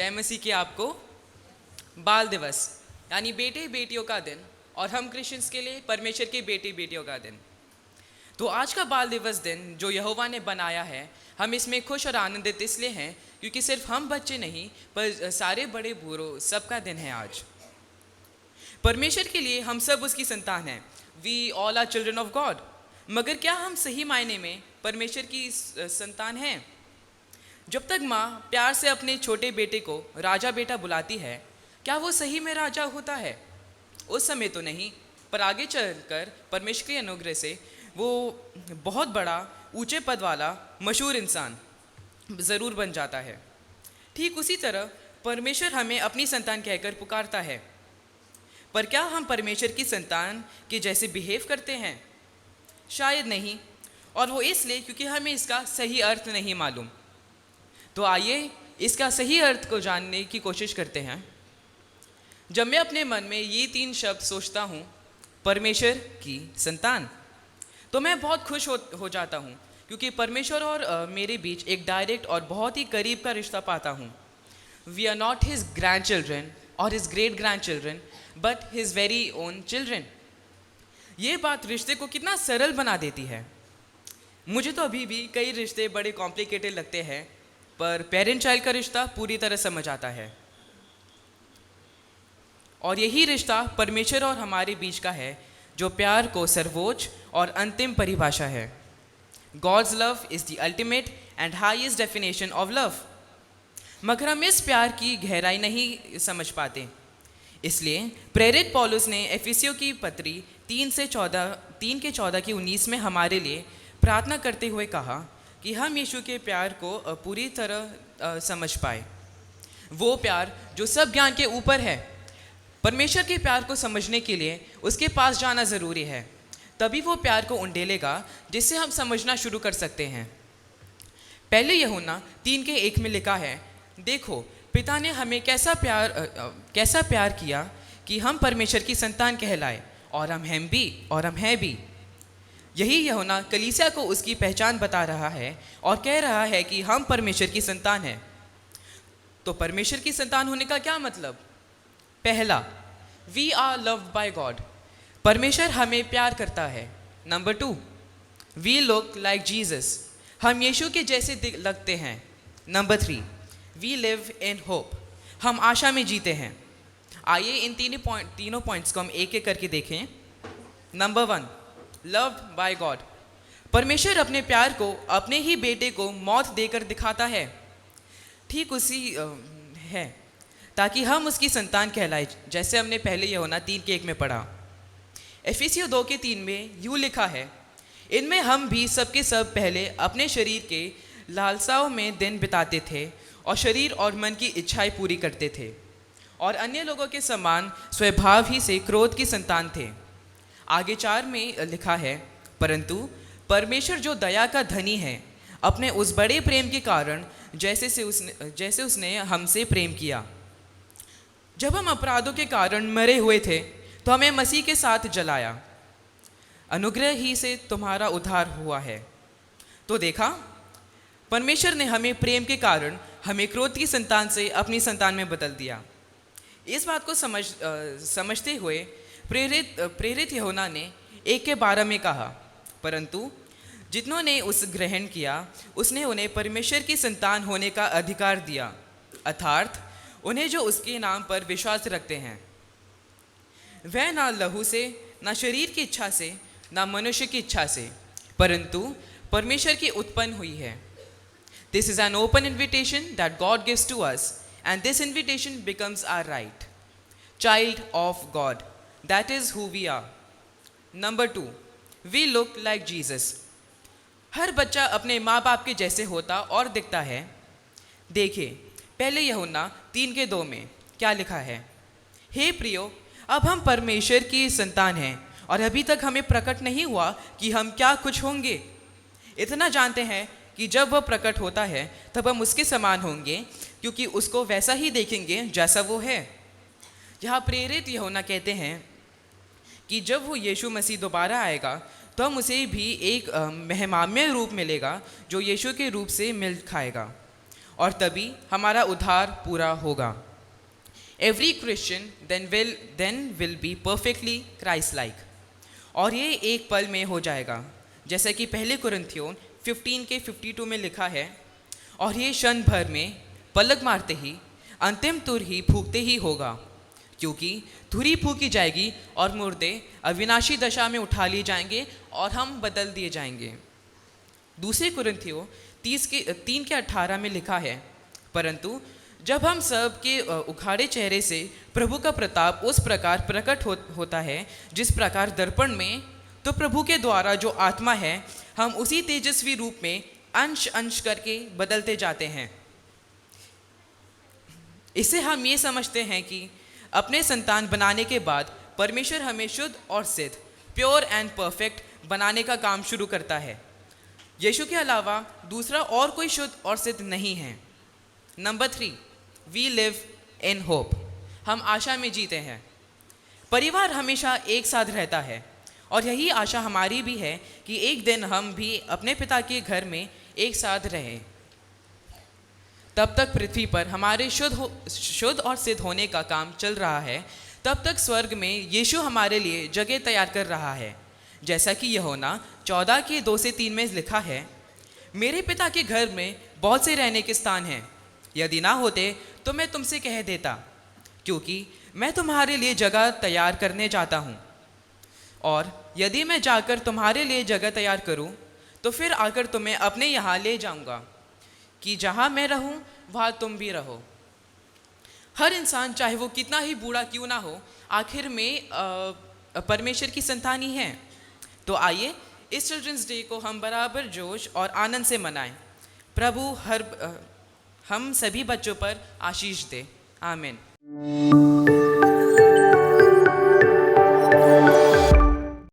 जय मसीह की आपको। बाल दिवस यानी बेटे बेटियों का दिन, और हम क्रिश्चियंस के लिए परमेश्वर के बेटे बेटियों का दिन। तो आज का बाल दिवस दिन जो यहोवा ने बनाया है, हम इसमें खुश और आनंदित इसलिए हैं क्योंकि सिर्फ हम बच्चे नहीं पर सारे बड़े बूढ़ों सबका दिन है आज। परमेश्वर के लिए हम सब उसकी संतान हैं। We all are children of God. मगर क्या हम सही मायने में परमेश्वर की संतान हैं? जब तक माँ प्यार से अपने छोटे बेटे को राजा बेटा बुलाती है, क्या वो सही में राजा होता है? उस समय तो नहीं, पर आगे चलकर परमेश्वर के अनुग्रह से वो बहुत बड़ा ऊंचे पद वाला मशहूर इंसान ज़रूर बन जाता है। ठीक उसी तरह परमेश्वर हमें अपनी संतान कहकर पुकारता है। पर क्या हम परमेश्वर की संतान के जैसे बिहेव करते हैं? शायद नहीं, और वो इसलिए क्योंकि हमें इसका सही अर्थ नहीं मालूम। तो आइए इसका सही अर्थ को जानने की कोशिश करते हैं। जब मैं अपने मन में ये 3 शब्द सोचता हूँ, परमेश्वर की संतान, तो मैं बहुत खुश हो जाता हूँ क्योंकि परमेश्वर और मेरे बीच एक डायरेक्ट और बहुत ही करीब का रिश्ता पाता हूँ। We are not his grand children or his great grand children, but his very own children. ये बात रिश्ते को कितना सरल बना देती है। मुझे तो अभी भी कई रिश्ते बड़े कॉम्प्लिकेटेड लगते हैं, पर पेरेंट चाइल्ड का रिश्ता पूरी तरह समझ आता है। और यही रिश्ता परमेश्वर और हमारे बीच का है, जो प्यार को सर्वोच्च और अंतिम परिभाषा है। God's love is the ultimate and highest definition of love. मगर हम इस प्यार की गहराई नहीं समझ पाते। इसलिए प्रेरित पौलुस ने एफिसियों की पत्री 3 के 14 की 19 में हमारे लिए प्रार्थना करते हुए कहा कि हम यीशु के प्यार को पूरी तरह समझ पाए। वो प्यार जो सब ज्ञान के ऊपर है। परमेश्वर के प्यार को समझने के लिए उसके पास जाना ज़रूरी है, तभी वो प्यार को उंडेलेगा जिससे हम समझना शुरू कर सकते हैं। पहले यूहन्ना 3:1 में लिखा है, देखो पिता ने हमें कैसा प्यार किया कि हम परमेश्वर की संतान कहलाए, और हम हैं भी। यही यूहन्ना कलीसिया को उसकी पहचान बता रहा है और कह रहा है कि हम परमेश्वर की संतान हैं। तो परमेश्वर की संतान होने का क्या मतलब? पहला, we are loved by God. परमेश्वर हमें प्यार करता है। Number 2, we look like Jesus. हम यीशु के जैसे लगते हैं। Number 3, we live in hope. हम आशा में जीते हैं। आइए इन तीनों पॉइंट्स को हम एक एक करके देखें। Number 1, loved by God. परमेश्वर अपने प्यार को अपने ही बेटे को मौत देकर दिखाता है। ठीक उसी है ताकि हम उसकी संतान कहलाए, जैसे हमने पहले यूहन्ना 3:1 में पढ़ा। एफिसियों 2:3 में यूँ लिखा है, इनमें हम भी सबके सब पहले अपने शरीर के लालसाओं में दिन बिताते थे और शरीर और मन की इच्छाएं पूरी करते थे, और अन्य लोगों के समान स्वभाव ही से क्रोध की संतान थे। आगे 4 में लिखा है, परंतु परमेश्वर जो दया का धनी है, अपने उस बड़े प्रेम के कारण जैसे उसने हमसे प्रेम किया। जब हम अपराधों के कारण मरे हुए थे तो हमें मसीह के साथ जलाया। अनुग्रह ही से तुम्हारा उद्धार हुआ है। तो देखा, परमेश्वर ने हमें प्रेम के कारण हमें क्रोध की संतान से अपनी संतान में बदल दिया। इस बात को समझते हुए प्रेरित यूहन्ना ने 1:12 में कहा, परंतु जिन्होंने उस ग्रहण किया उसने उन्हें परमेश्वर की संतान होने का अधिकार दिया, अर्थात उन्हें जो उसके नाम पर विश्वास रखते हैं। वह ना लहू से, ना शरीर की इच्छा से, ना मनुष्य की इच्छा से, परंतु परमेश्वर की उत्पन्न हुई है। This is an open invitation that God gives to us, and this invitation becomes our right. Child of God, that is who we are. Number 2, we look like Jesus. हर बच्चा अपने माँ बाप के जैसे होता और दिखता है। देखिए पहले यूहन्ना 3:2 में क्या लिखा है, हे प्रियो, अब हम परमेश्वर की संतान हैं और अभी तक हमें प्रकट नहीं हुआ कि हम क्या कुछ होंगे। इतना जानते हैं कि जब वह प्रकट होता है तब हम उसके समान होंगे, क्योंकि उसको वैसा ही देखेंगे जैसा वो है। यहाँ प्रेरित यूहन्ना कहते हैं कि जब वो यीशु मसीह दोबारा आएगा तो हम उसे भी एक महिमामय रूप मिलेगा जो यीशु के रूप से मिल खाएगा, और तभी हमारा उद्धार पूरा होगा। Every Christian then will be perfectly Christ like, और ये एक पल में हो जाएगा, जैसे कि पहले कुरिन्थियों 15 के 52 में लिखा है, और ये क्षण भर में पलक मारते ही अंतिम तुर ही फूकते ही होगा, क्योंकि धुरी फूकी जाएगी और मुर्दे अविनाशी दशा में उठा लिए जाएंगे और हम बदल दिए जाएंगे। दूसरे कुरिन्थियों 3 के 18 में लिखा है, परंतु जब हम सब के उखाड़े चेहरे से प्रभु का प्रताप उस प्रकार प्रकट होता है जिस प्रकार दर्पण में, तो प्रभु के द्वारा जो आत्मा है हम उसी तेजस्वी रूप में अंश अंश करके बदलते जाते हैं। इससे हम ये समझते हैं कि अपने संतान बनाने के बाद परमेश्वर हमें शुद्ध और सिद्ध, प्योर एंड परफेक्ट बनाने का काम शुरू करता है। यीशु के अलावा दूसरा और कोई शुद्ध और सिद्ध नहीं है। Number 3, we live in hope. हम आशा में जीते हैं। परिवार हमेशा एक साथ रहता है और यही आशा हमारी भी है कि एक दिन हम भी अपने पिता के घर में एक साथ रहें। तब तक पृथ्वी पर हमारे शुद्ध और सिद्ध होने का काम चल रहा है। तब तक स्वर्ग में यीशु हमारे लिए जगह तैयार कर रहा है, जैसा कि यूहन्ना 14 के 2 से 3 में लिखा है, मेरे पिता के घर में बहुत से रहने के स्थान हैं, यदि ना होते तो मैं तुमसे कह देता, क्योंकि मैं तुम्हारे लिए जगह तैयार करने जाता हूँ। और यदि मैं जाकर तुम्हारे लिए जगह तैयार करूँ तो फिर आकर तुम्हें अपने यहाँ ले जाऊँगा, कि जहाँ मैं रहूँ वहाँ तुम भी रहो। हर इंसान, चाहे वो कितना ही बूढ़ा क्यों ना हो, आखिर में परमेश्वर की संतान ही है। तो आइए इस चिल्ड्रंस डे को हम बराबर जोश और आनंद से मनाएं। प्रभु हम सभी बच्चों पर आशीष दे। आमीन।